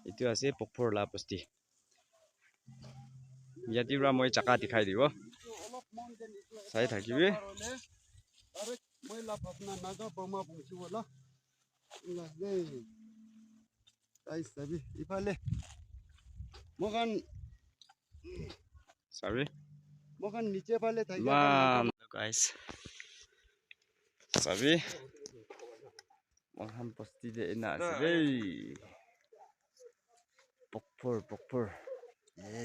Itu ase Pokphor la basti. Yati ra moi chaka dikhai dibo. Sai thakibe. Moi la phapna naga bama bungchi wala. La de. Ai sabi ifale. Mogan Sorry. Mogan niche phale thaiga. Mam guys. Sabi. Mohan basti de ina ase. Pokphor.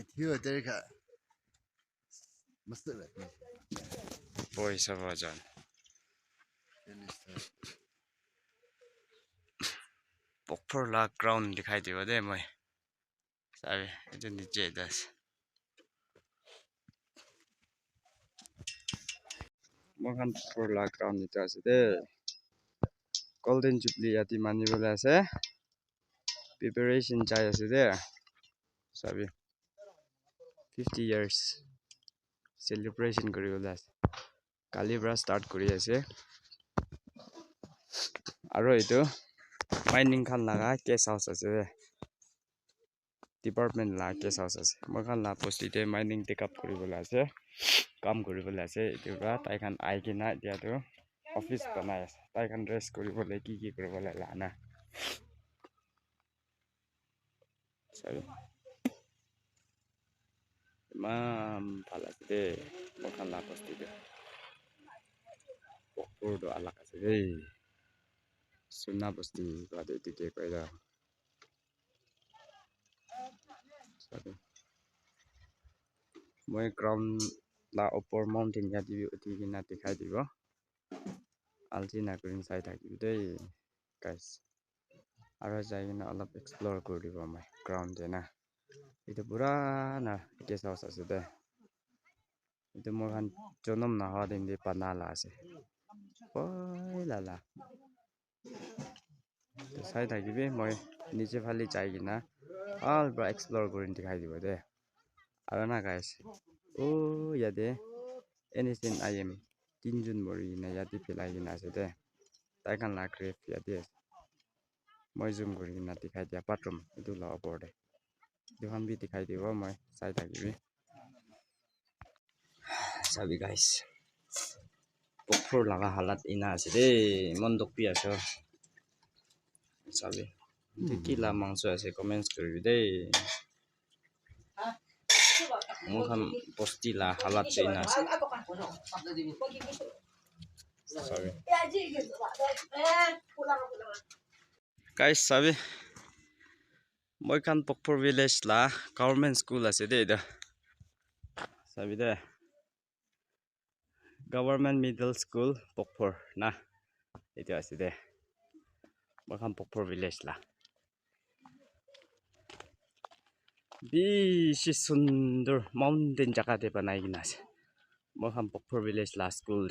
Thiyo terka. Mast la. Boy Savajan. Pokphor la ground dikhai dibo de moi. Sabi, itu niche das. Mohan Pokphor la ground itu ase de. Golden Jubilee yati mani bola ase. Preparation chai ase de. Sabi 50 years celebration kori bola ase. Kali pra start kori ase. Aro itu mining khan laga case house ase. Department la case house ase. Mohan la post ite mining take up kori bola ase. Kam kori bola ase. Itu pra tai khan ai kina dia tu office banai ase. Tai khan rest kori bola ki kori bola la na. Sorry. Mam phala de Mohan la post ite. Pokphor do alak ase de. Sunna basti bade ite koida. Sorry. Moi ground la upper mountain yati uti kina dikhai dibo. Altina green side thakibi dei guys. Aro jai kina alap explore koribo mai ground de na. Itu pura na guest house ase de. Itu mohan jonom na ha din de panala ase. Oi lala. To sai thakibi moi niche phali jai kina all bra explore korin dikhai dibo de. Aro na guys. Oh yate anything I am tinjun mori na yati philai kina ase de. Tai khan la grave yati ase. Moi zoom kori kina dikhai dia bathroom itu la opor de. Itu khan bi dikhai dibo moi sai thakibi. Sabi guys. Pokphor laga halat ina ase de mondok pi ase. Sabi. Kila mangso ase comments koribi de. Mohan posti la halat se ina ase. Sorry. Guys sabi. Moi khan Pokphor village la government school ase de ida. Sabi de. Government middle school Pokphor na. Itu ase de. Moi khan Pokphor village la. Bishi sundur mountain jaga de banai kina ase. Moi khan Pokphor village la school.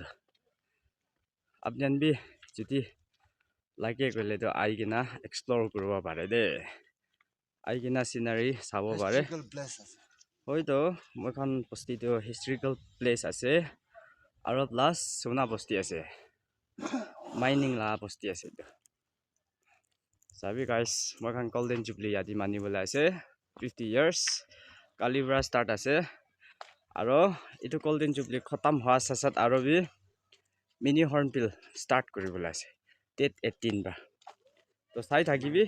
Apnan bi jodi lage gole to ai kina explore koribo pare de. Ai kina scenery sabo pare. Hoi to moi khan posti to historical place ase. Aro plus sona posti ase. Mining la posti ase to. Sabi guys, moi khan Golden Jubilee yati mani bola ase. 50 years Kalibra start ase. Aro itu Golden Jubilee khatam hoa sasat aro bi mini hornbill start kori bola ase. Date 18 ba. To sai thakibi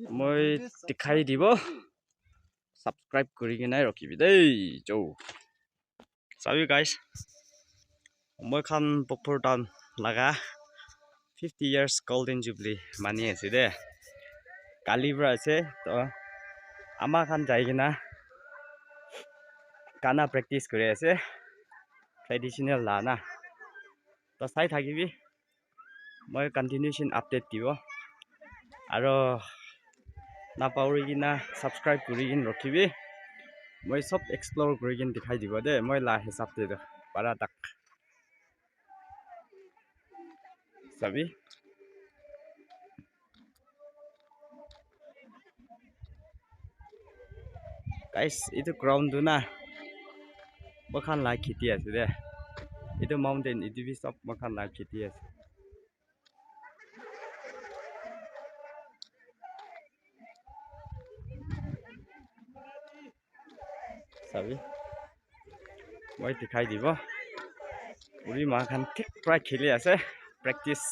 moi dikhai dibo. Subscribe kori kina rakhibi dei jo. Sabi guys. Moi khan Pokphor town laga 50 years Golden Jubilee mani ase de. Kalibra ase to ama khan jai kina kana practice kori ase. Traditional la na. To sai thakibi moi continuation update dibo. Aro na pauri kina subscribe kori kin rakhibi. Moi sob explore kori kin dikhai dibo de. Moi la hisab de do para tak. Sabi. guys itu ground tu na bakhan la khiti ase de itu mountain itu bi sob bakhan la khiti ase sabi moi dikhai dibo puri ma khan thik pra kheli ase practice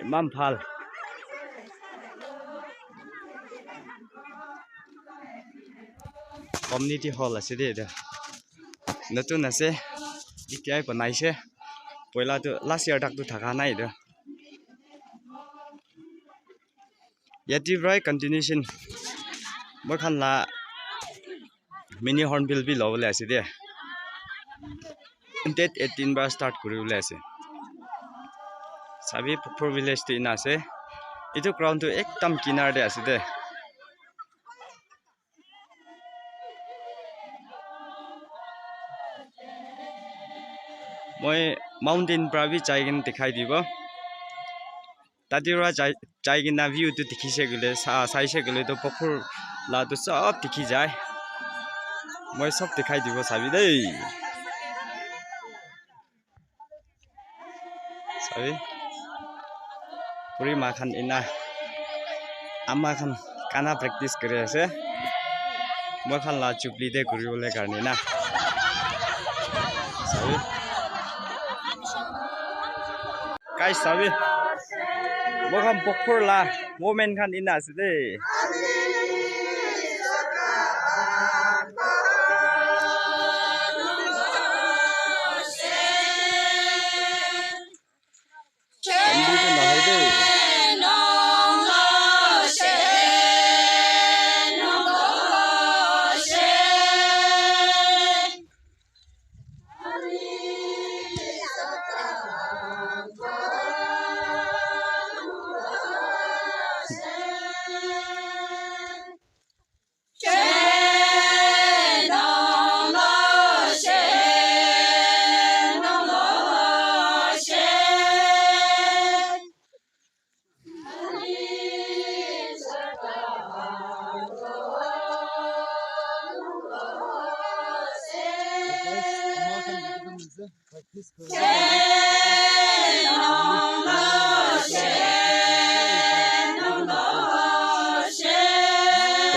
imam phal community hall ase de eta notun ase ikai banaise poila tu last year tak tu thaka nai de yati right continuation bakhan la mini hornbill bi lobole ase de date 18 bar start kuribole ase sabi Pukpur village tu ina ase itu ground tu ekdam kinar de ase de moi mountain pravi chaigin dikhai dibo tatira chaigin na view tu dikhise gele saise gele to Pukpur la tu sob dikhi jai moi sob dikhai dibo sabi dei sabi puri ma khan ina amma khan kana practice kare ase moi khan la chupli de guribole karne na sabi guys sabi moi khan Pukpur la women khan ina ase de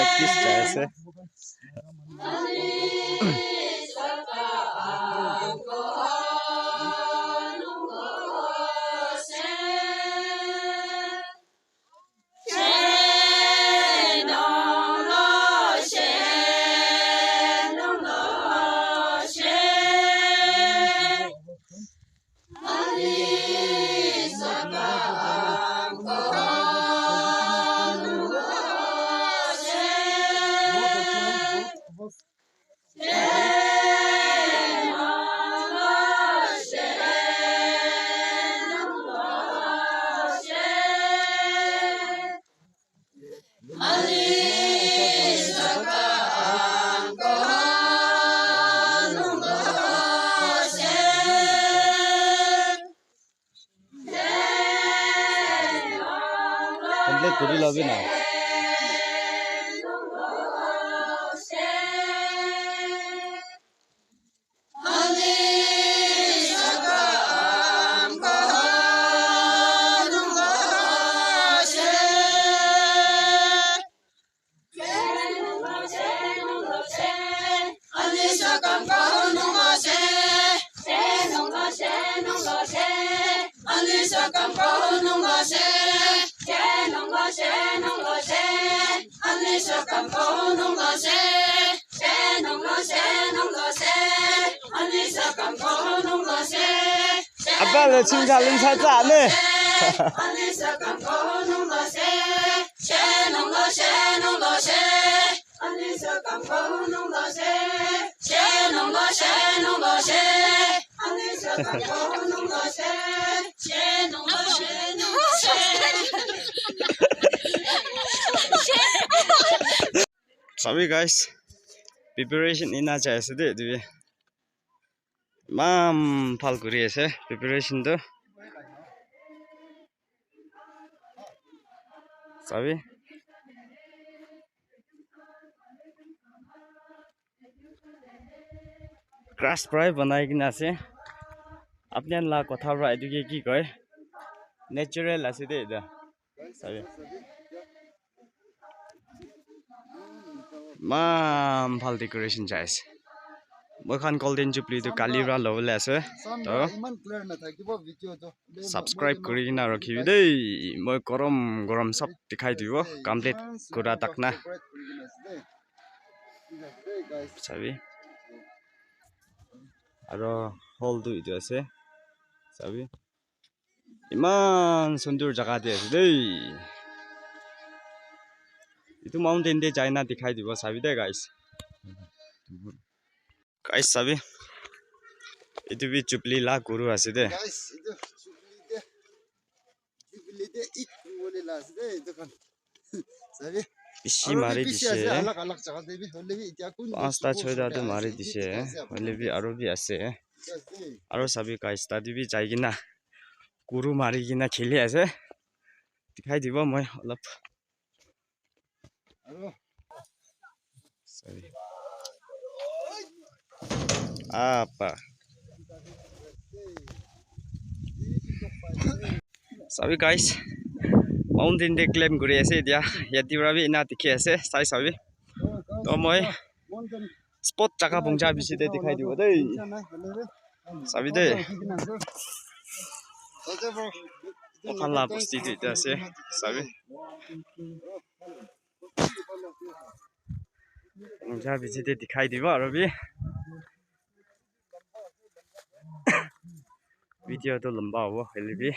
practice jaise complete kuri lobi na apa le chingja lin cha za ne sorry guys preparation ina cha ase de dibe mam phal kuri ase preparation to sorry grass prai banai kina ase apnian la kotha pra etuke ki koi natural ase de eta sabe mam bhal decoration jais moi khan golden jubilee to kalira lobole ase to iman clear na thakibo video to subscribe kuri kina rakhibi dei moi gorom gorom sab dikhai dibo complete kura takna sabi aro hall tu itu ase sabi iman sundur jaga de ase dei itu mountain de jaina dikhai dibo sabi de guys sabi itu bi jubilee la guru ase de guys itu jubilee de ik wole la ase de itu kan sabi bishi mari dise alag alag jaga de bi hole bi itya kun 5 ta 6 ta to mari dise hole bi aro bi ase aro sabi guys tadi bi jai kina guru mari kina kheli ase dikhai dibo moi olop aro sorry apa sabi guys mountain de climb guri ase dia yati rabi ina dikhi ase sai sabi to moi spot jaga bungja bisi de dikhai dibo dei sabi de okan la bosti de ase sabi bungja bisi de dikhai dibo aro bi video to lamba hobo heli bi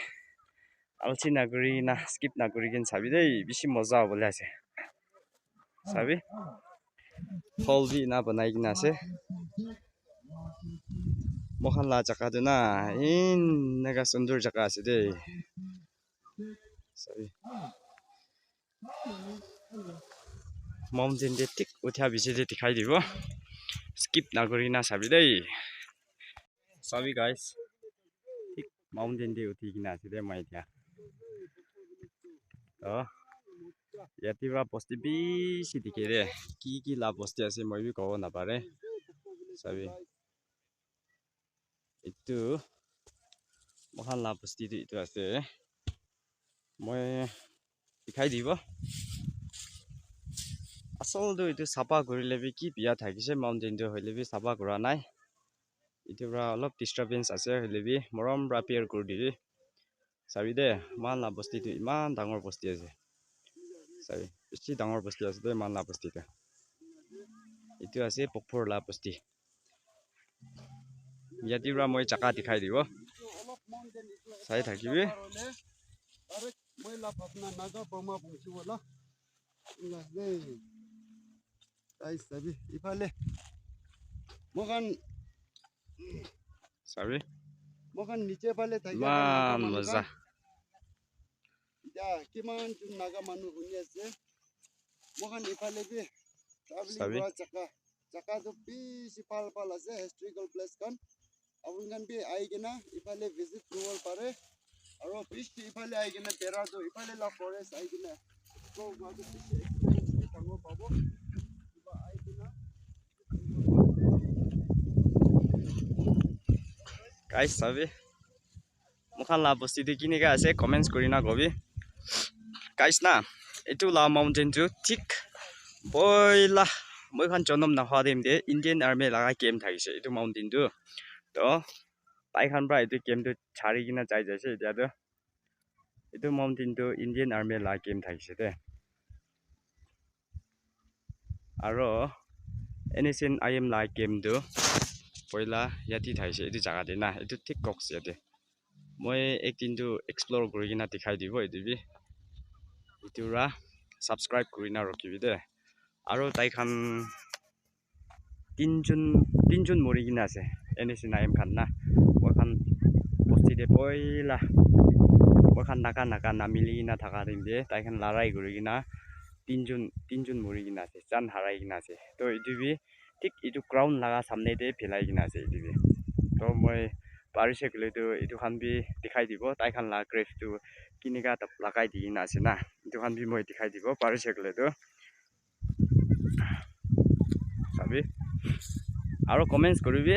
alchi naguri na skip naguri kin sabi dei bishi moza bole ase sabi hall bi na banai kina ase mohan la jaka tu na in naga sundur jaka ase dei sabi mountain de tik uthya bisi de dikhai dibo skip naguri na sabi dei sabi guys tik mountain de uthi kina ase de mai dia to yati ra posti bishi dikhe ki la posti ase moi bi kobo na pare sabi itu mohan la posti tu itu ase moi dikhai dibo asol tu itu sapa gorile bi ki biya thakise mountain tu hoile bi sapa gora nai itu ra olop disturbance ase hoile bi morom repair kuri dibi sabi de man la posti tu iman dangor posti ase sabi bishi dangor posti ase de man la posti tu itu ase pokpor la posti yati ra moi jaka dikhai dibo sai thakibi are moi la phapna naga pama pungchi wala la dei guys sabi ifale mokan sabi niche phale thaki man moza ya kiman chun naga manu huni ase mokan ifale bi sabi traveling jaka to bishi pal ase historical place kan abun kan bi aigena ifale visit kurwal pare aro bishi ifale aigena bera do ifale la forest aigena so gadu bishi experience tango pabo iba aigena guys sabi mokhan la bosti de kini ga ase comments kurina gobi guys na itu la mountain tu tik boila moi khan jonom na hwadem de Indian Army laga camp thaise itu mountain tu to pai khan bra itu camp tu chari kina jai jaise dia tu itu mountain tu Indian Army la camp thaise de aro anything I am la camp tu poila yati thaise itu jaga de na itu tik koks yate moi ekdin tu explore kuri kina dikhai dibo itu bi itu ra subscribe kurina rakhibi de aro tai khan tinjun mori kina ase anything I am khan na moi khan posti de poila moi khan naka na mili na thaka rim de tai khan larai kuri kina tinjun mori kina ase chan harai kina ase to itu bi tik itu ground laga samne de philai kina ase itu bi to moi parise kle tu itu khan bi dikhai dibo tai khan la grave tu kiniga tap lagai di na ase na itu khan bi moi dikhai dibo parise kle tu sabi aro comments koribi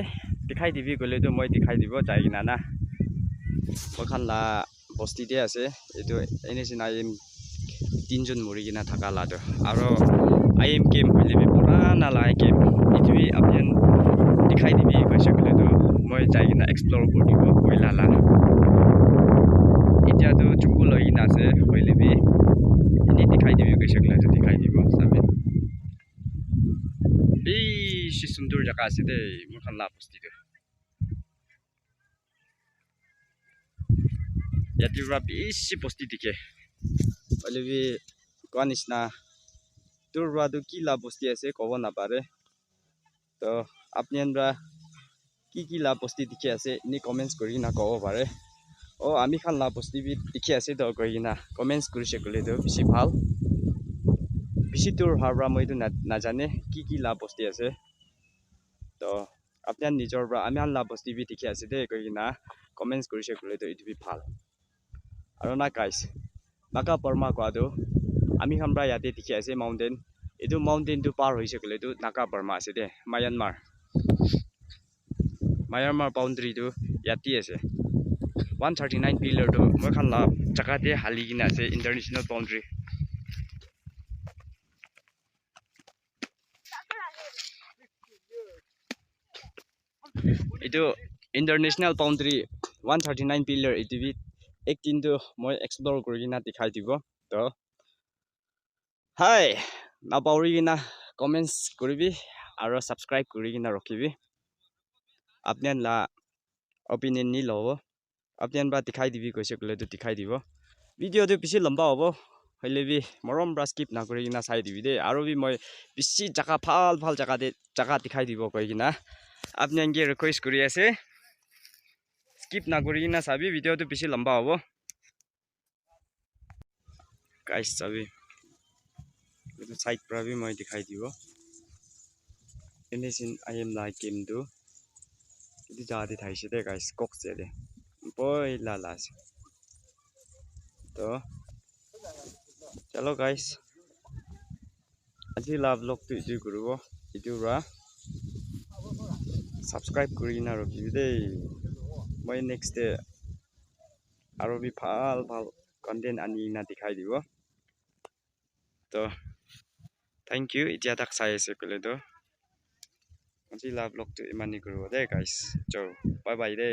দিখাই দিবি কলে তো মই দিখাই দিব যাই কিনা না মই খান লা বস্তি দিয়ে আছে এইটো এনে চিনা তিনজন মৰি কিনা থাকা লাটো আৰু আইএম কেম হইলে পুরানা লাই কেম ইটুবি আপনি দিখাই দিবি কৈছে কলে তো মই যাই কিনা এক্সপ্লোর কৰি দিব কইলা লা এতিয়া তো চুকু লৈ কিনা আছে হইলে বি এনে দিখাই দিবি কৈছে কলে তো দিখাই দিব সামনে বেশি সুন্দর জায়গা আছে দে মই খান লা বস্তি তো ইয়াতে পুৰা বেশি বস্তি দিকে হইলে বি কোৱা নিচিনা তোৰ ৰাদু কি লা বস্তি আছে ক'ব নাপাৰে তো আপনি আমৰা কি লা বস্তি দেখি আছে নি কমেন্টস কৰি না ক'ব পাৰে ও আমি খান লা বস্তি বি দেখি আছে তো কই না কমেন্টস কৰিছে কলে তো বেছি ভাল বেছি তোৰ হাবৰা মইতো নাজানে কি লা বস্তি আছে তো আপনি নিজৰ পৰা আমি লা বস্তি বি দেখি আছে দে কই না কমেন্টস কৰিছে কলে তো ইটো বি ভাল আৰু না গাইস নাকা পৰমা কোৱাটো আমি খান পৰা ইয়াতে দেখি আছে মাউন্টেন এইটো মাউন্টেন তো পাৰ হৈছে কলে তো নাকা পৰমা আছে দে মায়ানমাৰ বাউন্ডাৰী তো ইয়াতে আছে 139 পিলাৰ তো মই খান লা জাগাতে হালি কিনা আছে ইন্টাৰনেশনাল বাউন্ডাৰী এইটো ইন্টাৰনেশনাল বাউন্ডাৰী 139 পিলাৰ এইটো বি এক দিন তো মই এক্সপ্লোৰ কৰি কিনা দেখাই দিব তো হাই নাপাহৰি কিনা কমেন্টস কৰিবি আৰু সাবস্ক্ৰাইব কৰি কিনা ৰখিবি আপনি লা অপিনিয়ন নি লব আপনি বা দেখাই দিবি কৈছে কলে তো দেখাই দিব ভিডিও তো বেছি লম্বা হ'ব হইলে বি মৰম ব্ৰা স্কিপ না কৰি কিনা চাই দিবি দে আৰু বি মই বেছি জাগা ভাল জাগা দেখাই দিব কৈ কিনা আপনি আনকি ৰিকুৱেষ্ট কৰি আছে স্কিপ না কৰি কিনা চাবি ভিডিও তো বেছি লম্বা হ'ব গাইস চাবি itu side prabi moi dikhai dibo enesin I am like game do itu jadi thaise de guys kok se de boy la to chalo guys aji la vlog tu itu gurubo itu ra subscribe kuri na rokhi de moi next day aro bi bhal content ani na dikhai dibo to thank you এতিয়া তাক চাই আছে কলে তো আজি লাভ লগ তো ইমানি কৰিব দে গাইস চৌ বাই বাই দে